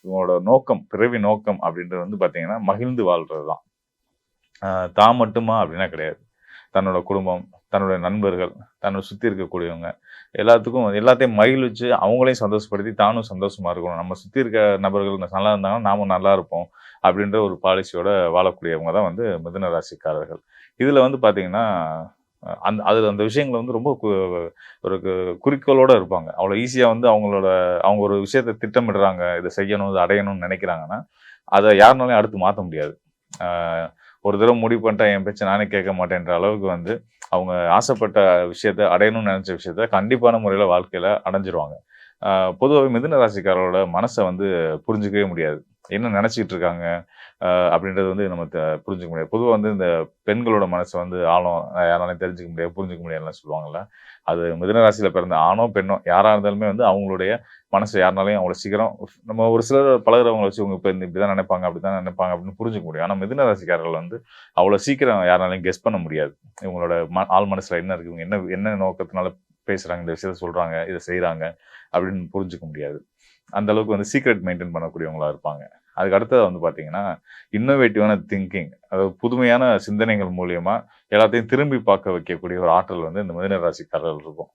இவங்களோட நோக்கம், பிறவி நோக்கம் அப்படின்றது வந்து பார்த்தீங்கன்னா, மகிழ்ந்து வாழ்றது தான். தான் மட்டுமா அப்படின்னா கிடையாது. தன்னோட குடும்பம், தன்னுடைய நண்பர்கள், தன்னை சுத்தி இருக்கக்கூடியவங்க, எல்லாத்தையும் மகிழ்விச்சு, அவங்களையும் சந்தோஷப்படுத்தி, தானும் சந்தோஷமா இருக்கணும். நம்ம சுத்தி இருக்க நபர்கள் நல்லா இருந்தாங்கன்னா, நாமும் நல்லா இருப்போம். அப்படின்ற ஒரு பாலிசியோட வாழக்கூடியவங்க தான் வந்து மிதுன ராசிக்காரர்கள். இதுல வந்து பார்த்தீங்கன்னா, அதுல அந்த விஷயங்கள வந்து ரொம்ப ஒரு குறிக்கோளோட இருப்பாங்க. அவ்வளோ ஈஸியா வந்து அவங்க ஒரு விஷயத்த திட்டமிடுறாங்க. இத செய்யணும், இத அடையணும்னு நெனைக்கிறாங்கன்னா, அத யாருனாலயும் அடுத்து மாத்த முடியாது. ஆ ஒரு தடவ முடிவு பண்ணிட்டா என் பேச்ச நானே கேட்க மாட்டேன்ற அளவுக்கு வந்து, அவங்க ஆசைப்பட்ட விஷயத்த அடையணும்னு நெனச்ச விஷயத்த கண்டிப்பான முறையில வாழ்க்கையில அடைஞ்சிருவாங்க. ஆ பொதுவாவே மிதுன ராசிக்காரரோட மனச வந்து புரிஞ்சுக்கவே முடியாது. என்ன நெனச்சுக்கிட்டு இருக்காங்க? அப்படின்றது வந்து நம்ம புரிஞ்சுக்க முடியாது. பொதுவா வந்து இந்த பெண்களோட மனசு வந்து ஆழம் யாராலயும் தெரிஞ்சுக்க முடியாது, புரிஞ்சுக்க முடியாதுலாம் சொல்லுவாங்கல்ல. அது மிதுன ராசியில பிறந்த ஆணோ, பெண்ணோ யாரா இருந்தாலுமே வந்து அவங்களுடைய மனச யாருனாலயும் அவ்வளோ சீக்கிரம் நம்ம ஒரு சிலர் பழகுறவங்கள வச்சு இவங்க இப்ப இப்படிதான் நினைப்பாங்க, அப்படிதான் நினைப்பாங்க அப்படின்னு புரிஞ்சுக்க முடியும். ஆனா மிதுன ராசிக்காரர்கள் வந்து அவ்வளோ சீக்கிரம் யாராலையும் கெஸ் பண்ண முடியாது. இவங்களோட ஆழ் மனசுல என்ன இருக்கு? இவங்க என்ன என்ன நோக்கத்தினால பேசுறாங்க, இந்த விஷயத்த சொல்றாங்க, இத செய்றாங்க அப்படின்னு புரிஞ்சுக்க முடியாது. அந்த அளவுக்கு வந்து சீக்ரெட் மெயின்டெயின் பண்ணக்கூடியவங்களா இருப்பாங்க. அதுக்கு அடுத்தது வந்து பார்த்தீங்கன்னா, இன்னோவேட்டிவான திங்கிங். அதாவது புதுமையான சிந்தனைகள் மூலியமா எல்லாத்தையும் திரும்பி பார்க்க வைக்கக்கூடிய ஒரு ஆற்றல் வந்து இந்த மிதுன ராசிக்காரர்கள் இருக்கும்.